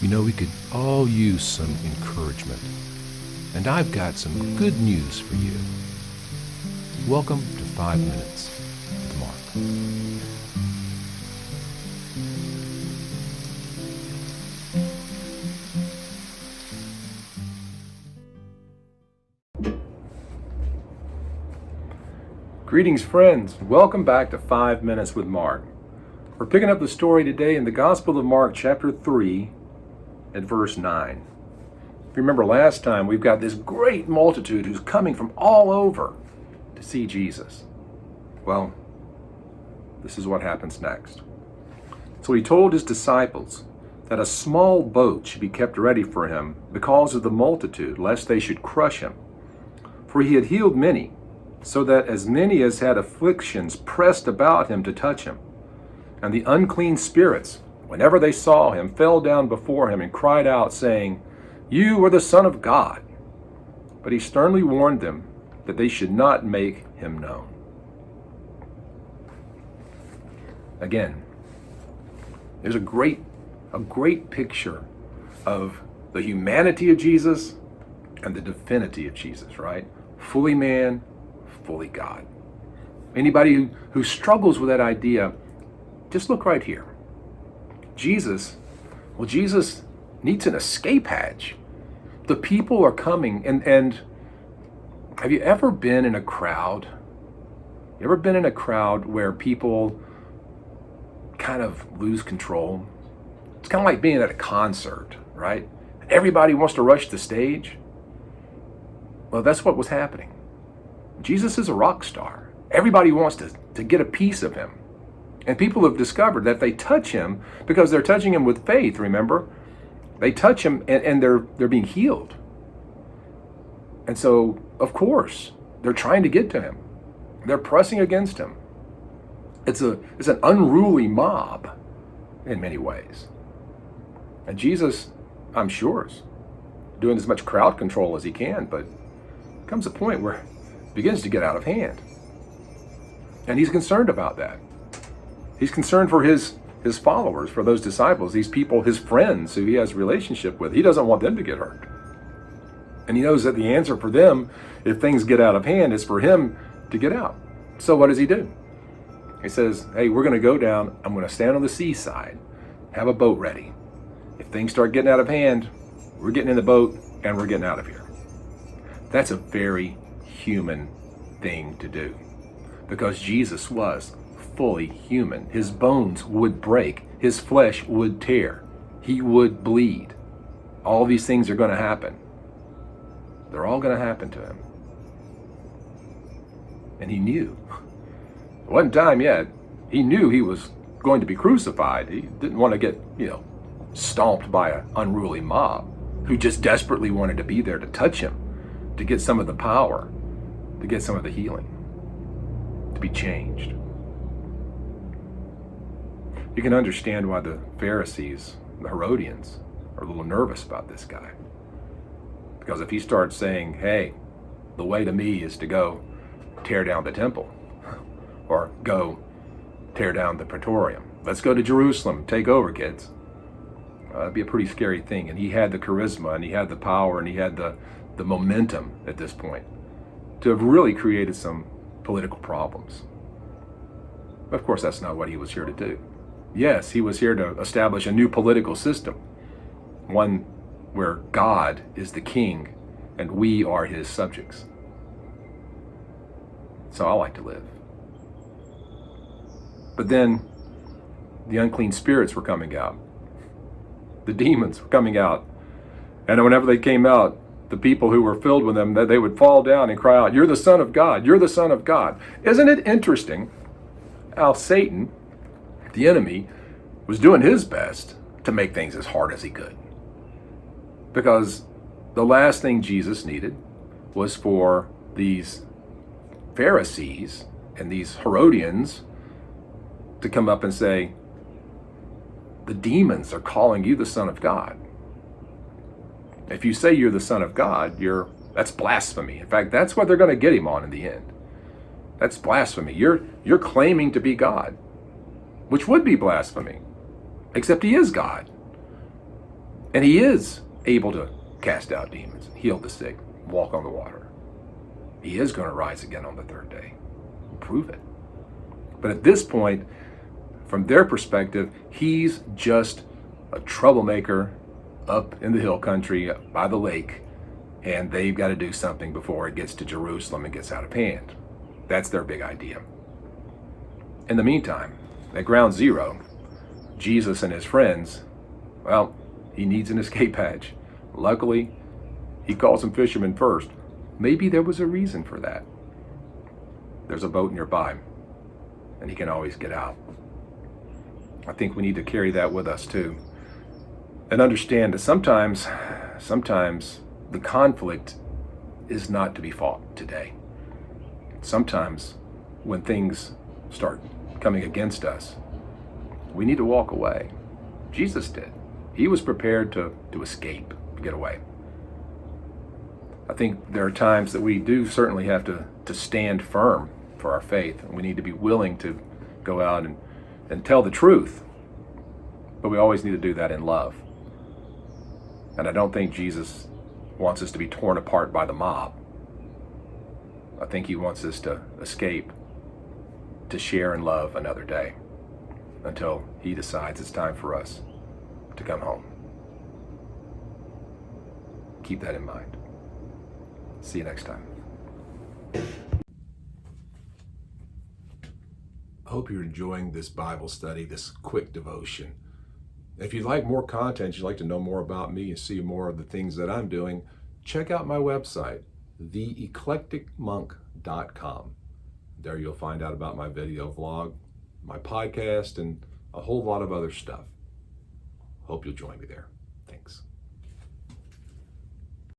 You know, we could all use some encouragement. And I've got some good news for you. Welcome to 5 Minutes with Mark. Greetings, friends. Welcome back to 5 Minutes with Mark. We're picking up the story today in the Gospel of Mark, chapter 3, at verse 9. If you remember last time, we've got this great multitude who's coming from all over to see Jesus. Well, this is what happens next. So he told his disciples that a small boat should be kept ready for him because of the multitude, lest they should crush him. For he had healed many, so that as many as had afflictions pressed about him to touch him. And the unclean spirits, whenever they saw him, fell down before him and cried out, saying, "You are the Son of God." But he sternly warned them that they should not make him known. Again, there's a great picture of the humanity of Jesus and the divinity of Jesus, right? Fully man, fully God. Anybody who struggles with that idea, just look right here. Jesus needs an escape hatch. The people are coming, and have you ever been in a crowd? You ever been in a crowd where people kind of lose control? It's kind of like being at a concert, right? Everybody wants to rush the stage. Well, that's what was happening. Jesus is a rock star. Everybody wants to get a piece of him. And people have discovered that if they touch him, because they're touching him with faith, remember? They touch him and they're being healed. And so, of course, they're trying to get to him. They're pressing against him. It's an unruly mob in many ways. And Jesus, I'm sure, is doing as much crowd control as he can, but comes a point where it begins to get out of hand. And he's concerned about that. He's concerned for his followers, for those disciples, these people, his friends who he has a relationship with. He doesn't want them to get hurt. And he knows that the answer for them, if things get out of hand, is for him to get out. So what does he do? He says, hey, we're going to go down. I'm going to stand on the seaside, have a boat ready. If things start getting out of hand, we're getting in the boat and we're getting out of here. That's a very human thing to do, because Jesus was fully human. His bones would break, his flesh would tear, he would bleed. All these things are going to happen. They're all going to happen to him. And he knew. It wasn't time yet. He knew he was going to be crucified. He didn't want to get, stomped by an unruly mob who just desperately wanted to be there to touch him, to get some of the power, to get some of the healing, to be changed. You can understand why the Pharisees, the Herodians, are a little nervous about this guy. Because if he starts saying, hey, the way to me is to go tear down the temple, or go tear down the Praetorium. Let's go to Jerusalem, take over, kids. That'd be a pretty scary thing. And he had the charisma, and he had the power, and he had the momentum at this point to have really created some political problems. But of course, that's not what he was here to do. Yes, he was here to establish a new political system, one where God is the king and we are his subjects. So I like to live. But then the unclean spirits were coming out. The demons were coming out. And whenever they came out, the people who were filled with them, they would fall down and cry out, "You're the Son of God, you're the Son of God." Isn't it interesting how Satan, the enemy, was doing his best to make things as hard as he could? Because the last thing Jesus needed was for these Pharisees and these Herodians to come up and say, the demons are calling you the Son of God. If you say you're the Son of God, that's blasphemy. In fact, that's what they're going to get him on in the end. That's blasphemy. You're claiming to be God, which would be blasphemy, except he is God. And he is able to cast out demons, heal the sick, walk on the water. He is going to rise again on the third day. Prove it. But at this point, from their perspective, he's just a troublemaker up in the hill country by the lake, and they've got to do something before it gets to Jerusalem and gets out of hand. That's their big idea. In the meantime, at ground zero, Jesus and his friends, well, he needs an escape hatch. Luckily, he calls some fishermen first. Maybe there was a reason for that. There's a boat nearby, and he can always get out. I think we need to carry that with us too. And understand that sometimes the conflict is not to be fought today. Sometimes when things start coming against us, we need to walk away. Jesus did. He was prepared to escape, to get away. I think there are times that we do certainly have to stand firm for our faith. And we need to be willing to go out and tell the truth. But we always need to do that in love. And I don't think Jesus wants us to be torn apart by the mob. I think he wants us to escape, to share and love another day until he decides it's time for us to come home. Keep that in mind. See you next time. I hope you're enjoying this Bible study, this quick devotion. If you'd like more content, you'd like to know more about me and see more of the things that I'm doing, check out my website, theeclecticmonk.com. There you'll find out about my video vlog, my podcast, and a whole lot of other stuff. Hope you'll join me there. Thanks.